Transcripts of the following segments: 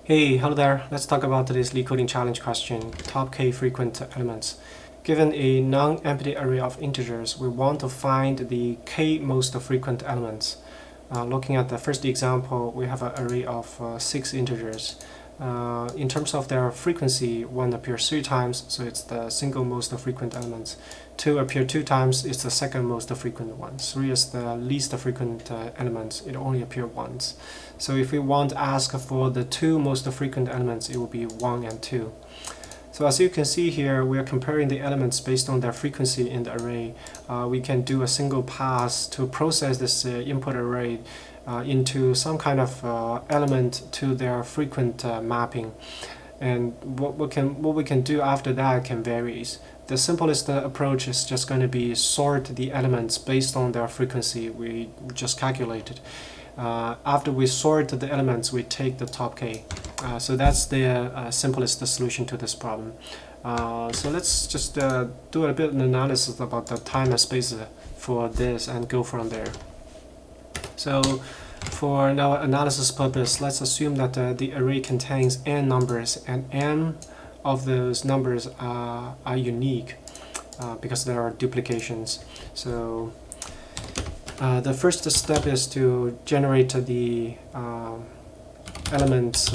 Hey, hello there. Let's talk about today's Leetcoding challenge question, top k frequent elements. Given a non-empty array of integers, we want to find the k most frequent elements. Looking at the first example, we have an array of 6 integers. In terms of their frequency, 1 appears 3 times, so it's the single most frequent element. 2 appear 2 times, it's the second most frequent one. 3 is the least frequent element, it only appears once. So if we want to ask for the 2 most frequent elements, it will be 1 and 2. So as you can see here, we are comparing the elements based on their frequency in the array. We can do a single pass to process this input array into some kind of element to their frequent mapping. And what we can do after that can vary. The simplest approach is just going to be sort the elements based on their frequency we just calculated. After we sort the elements, we take the top k. So that's the simplest solution to this problem. So let's just do a bit of analysis about the time and space for this and go from there. So for our analysis purpose, let's assume that the array contains n numbers and m of those numbers are unique because there are duplications. So the first step is to generate the element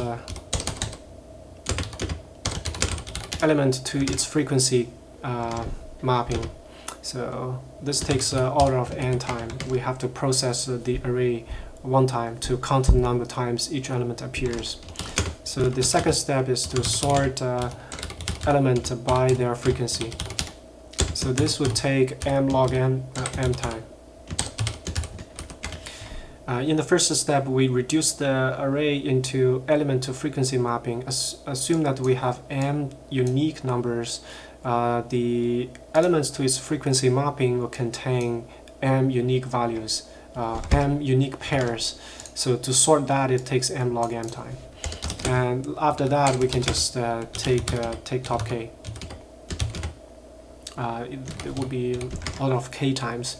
to its frequency mapping. So this takes order of n time. We have to process the array one time to count the number of times each element appears. So the second step is to sort element by their frequency. So this would take m log n time. In the first step, we reduce the array into element to frequency mapping. Assume that we have m unique numbers. The elements to its frequency mapping will contain m unique values, m unique pairs. So to sort that, it takes m log m time. And after that, we can just take top k. It will be order of k times.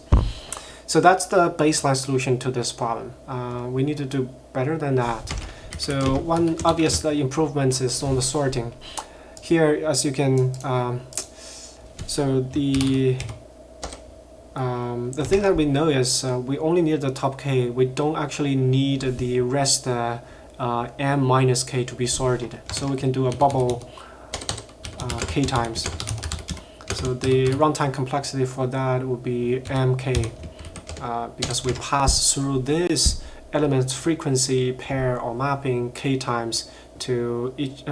So that's the baseline solution to this problem. We need to do better than that. So one obvious improvement is on the sorting. Here, as you can, so the thing that we know is we only need the top k. We don't actually need the rest m minus k to be sorted. So we can do a bubble k times. So the runtime complexity for that would be mk. Because we pass through this element frequency pair or mapping k times to each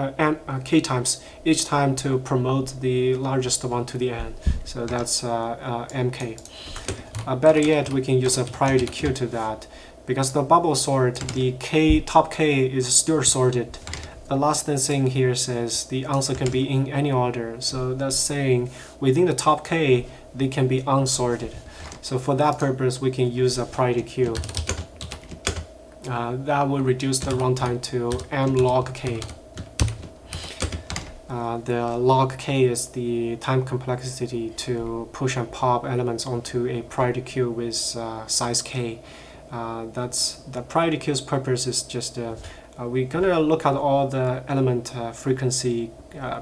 k times each time to promote the largest one to the end. So that's mk. Better yet, we can use a priority queue to that. Because the bubble sort, the top k is still sorted. The last thing here says the answer can be in any order. So that's saying within the top k, they can be unsorted. So for that purpose, we can use a priority queue. That will reduce the runtime to m log k. The log k is the time complexity to push and pop elements onto a priority queue with size k. That's the priority queue's purpose is just we're gonna look at all the element frequency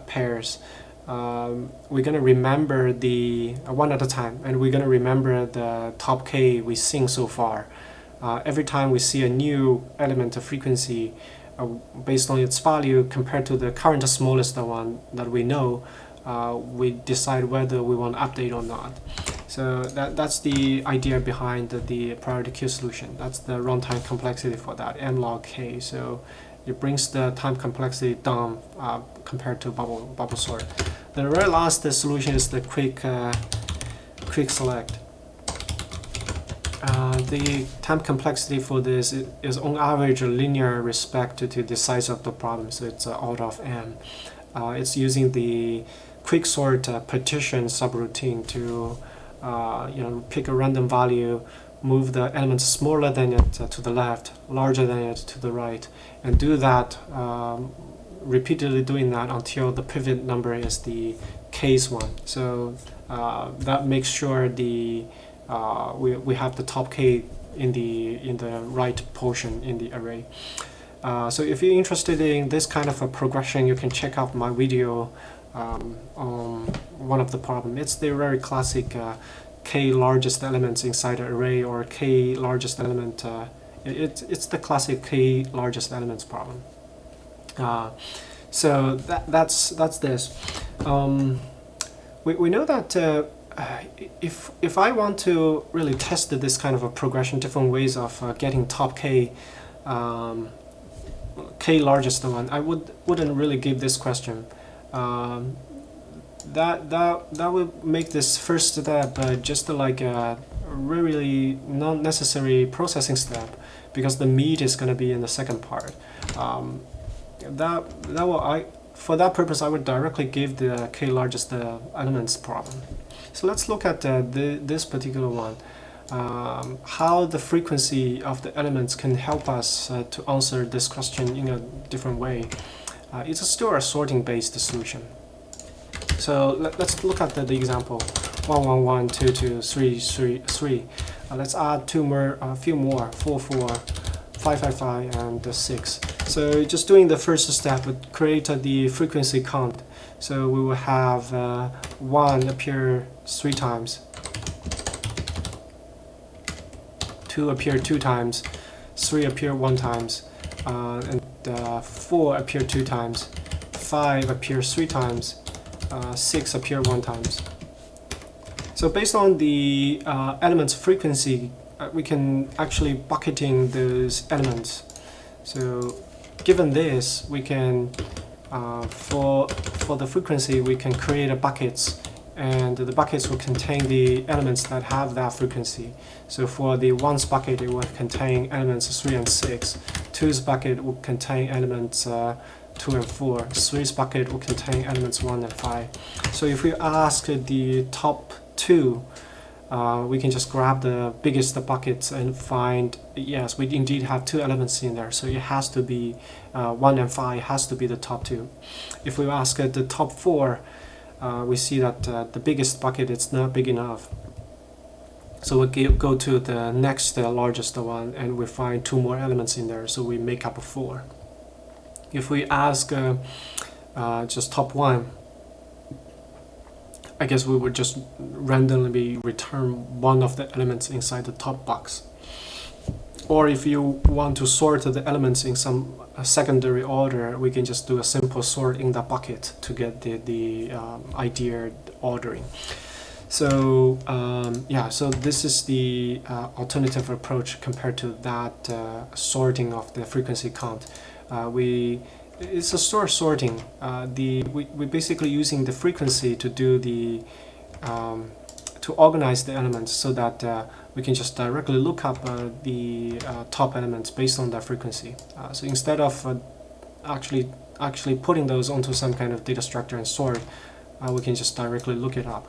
pairs. We're going to remember the one at a time, and we're going to remember the top k we've seen so far. Every time we see a new element of frequency based on its value compared to the current smallest one that we know, we decide whether we want to update or not. So that's the idea behind the priority queue solution. That's the runtime complexity for that, m log k. So it brings the time complexity down compared to bubble sort. The very last solution is the quick select. The time complexity for this is on average linear respect to the size of the problem, so it's order of m. It's using the quick sort partition subroutine to pick a random value, move the element smaller than it to the left, larger than it to the right, and do that repeatedly doing that until the pivot number is the case one. So that makes sure the we have the top k in the right portion in the array. So if you're interested in this kind of a progression, you can check out my video on one of the problems. It's the very classic k largest elements inside an array, or k largest element. It's the classic k largest elements problem. So that's this. We know that if I want to really test this kind of a progression, different ways of getting top k, k largest one, I wouldn't really give this question. That would make this first step just like a really not necessary processing step, because the meat is going to be in the second part. For that purpose, I would directly give the k largest elements problem. So let's look at this particular one. How the frequency of the elements can help us to answer this question in a different way. It's still a sorting based solution. So let's look at the example 1 1 1 2 2 3 3 3. Let's add a few more 4 4 5 5 5 and 6. So just doing the first step would create the frequency count. So we will have 1 appear 3 times, 2 appear 2 times, 3 appear 1 times, and 4 appear 2 times, 5 appear 3 times, 6 appear 1 times. So based on the elements frequency, we can actually bucketing those elements. So given this, we can for the frequency, we can create a buckets, and the buckets will contain the elements that have that frequency. So for the 1's bucket, it will contain elements 3 and 6. 2's bucket will contain elements 2 and 4. 3's bucket will contain elements 1 and 5. So if we ask the top 2, we can just grab the biggest buckets and find, yes, we indeed have 2 elements in there. So it has to be 1 and 5 has to be the top 2. If we ask the top 4, we see that the biggest bucket is not big enough. So we go to the next largest one, and we find 2 more elements in there. So we make up a 4. If we ask just top 1, I guess we would just randomly return one of the elements inside the top box. Or if you want to sort the elements in some secondary order, we can just do a simple sort in the bucket to get the ideal ordering. So yeah, so this is the alternative approach compared to that sorting of the frequency count. It's a store sorting. We're basically using the frequency to do the to organize the elements, so that we can just directly look up the top elements based on their frequency. So instead of actually putting those onto some kind of data structure and sort, we can just directly look it up.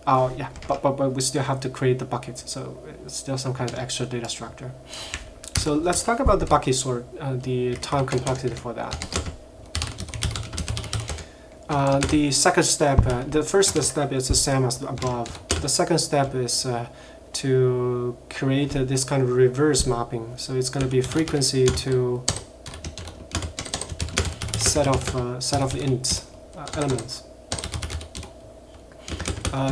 Yeah, but we still have to create the buckets, so it's still some kind of extra data structure. So let's talk about the bucket sort, the time complexity for that. The second step, the first step is the same as above. The second step is to create this kind of reverse mapping. So it's going to be frequency to set of int elements.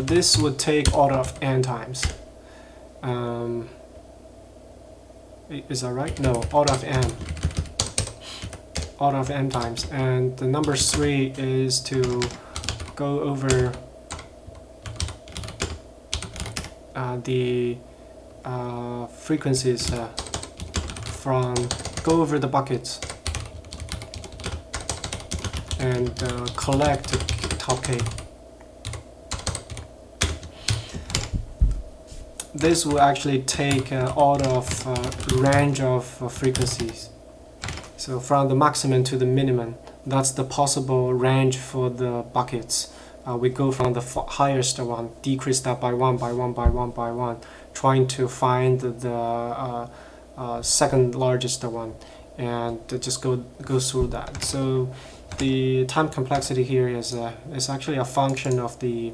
This would take order of n times. Is that right? No, order of n. Order of n times. And the number 3 is to go over the frequencies go over the buckets and collect top k. This will actually take order of range of frequencies. So from the maximum to the minimum, that's the possible range for the buckets. We go from the highest one, decrease that by 1, by 1, by 1, by 1, trying to find the second largest one, and just go through that. So the time complexity here is actually a function of the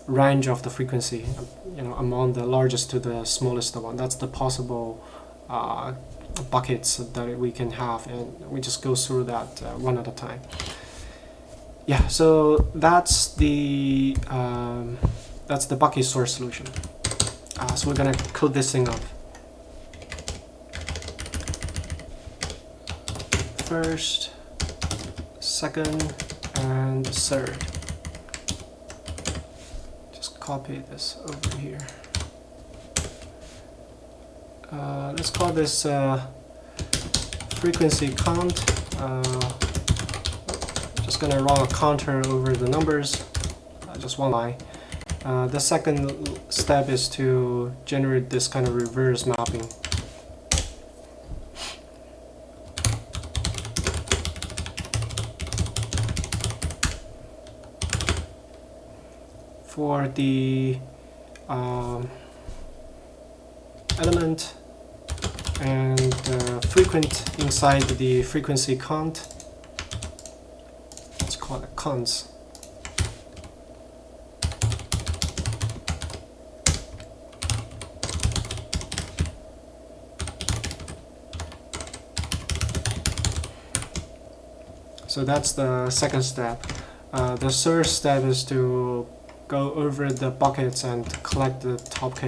range of the frequency, among the largest to the smallest one. That's the possible buckets that we can have, and we just go through that one at a time. Yeah, so that's the bucket source solution. So we're gonna code this thing up. First, second, and third. Just copy this over here. Let's call this frequency count. Just gonna run a counter over the numbers, just one line. The second step is to generate this kind of reverse mapping. For the element and frequent inside the frequency count, let's call it cons. So that's the second step. The third step is to go over the buckets and collect the top K.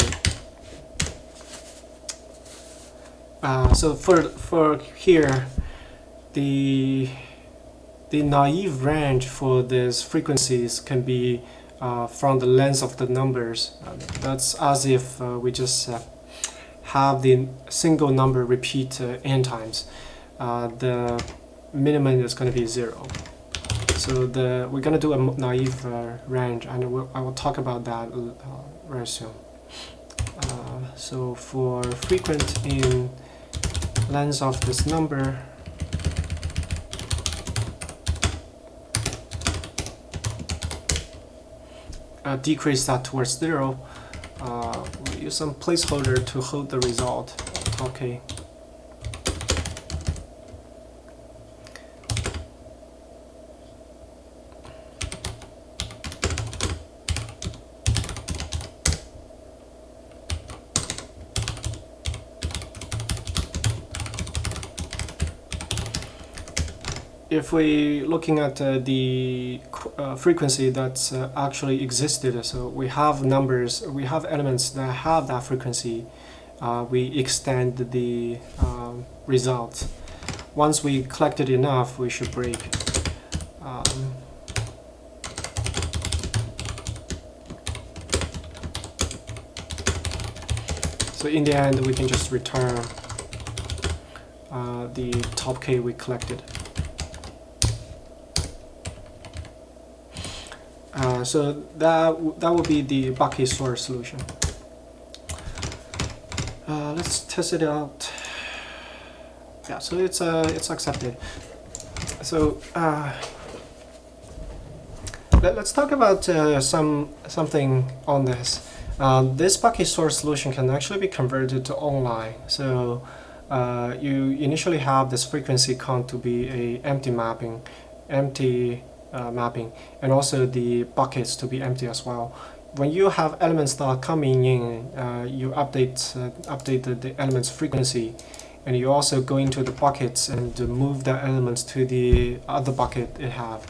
So for here, the naive range for these frequencies can be from the length of the numbers. That's as if we just have the single number repeat n times. The minimum is going to be 0. So we're going to do a naive range, and I will talk about that very soon. So for frequent in length of this number, decrease that towards 0. We'll use some placeholder to hold the result. Okay. If we're looking at the frequency that's actually existed, so we have numbers, we have elements that have that frequency, we extend the result. Once we collected enough, we should break. So in the end, we can just return the top K we collected. So that would be the bucket source solution. Let's test it out. Yeah, so it's accepted. So let's talk about something on this. This bucket source solution can actually be converted to online. So you initially have this frequency count to be a empty mapping, and also the buckets to be empty as well. When you have elements that are coming in, you update the elements frequency, and you also go into the buckets and move the elements to the other bucket it have.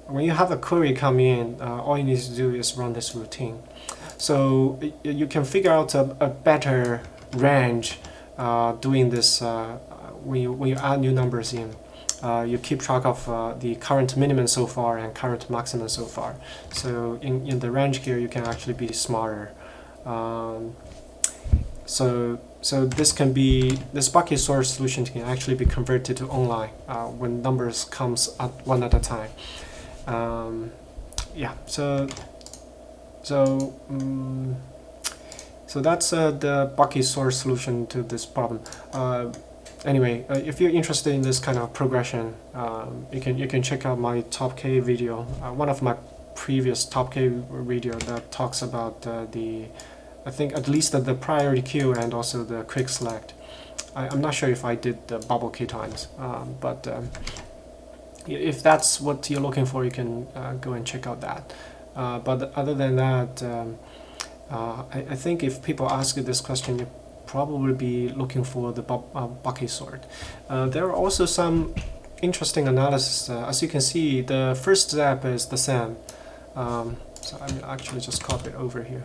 When you have a query come in, all you need to do is run this routine. So you can figure out a better range doing this when you add new numbers in. You keep track of the current minimum so far and current maximum so far. So in the range here, you can actually be smarter. So this bucket source solution can actually be converted to online when numbers comes one at a time. Yeah. So that's the bucket source solution to this problem. Anyway, if you're interested in this kind of progression, you can check out my top K video, one of my previous top K video that talks about I think at least the priority queue and also the quick select. I'm not sure if I did the bubble key times, but if that's what you're looking for, you can go and check out that. But other than that, I think if people ask you this question, probably be looking for the bucket sort. There are also some interesting analysis. As you can see, the first step is the same. So I will actually just copy it over here.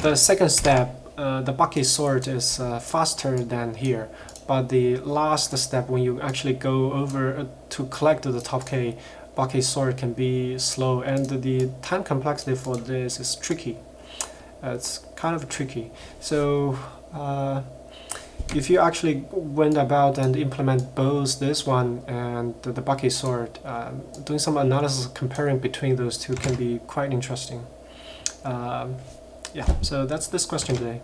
The second step, the bucket sort is faster than here, but the last step, when you actually go over to collect the top K, bucket sort can be slow, and the time complexity for this is tricky. It's kind of tricky. So if you actually went about and implement both this one and the bucket sort, doing some analysis comparing between those two can be quite interesting. Yeah, so that's this question today.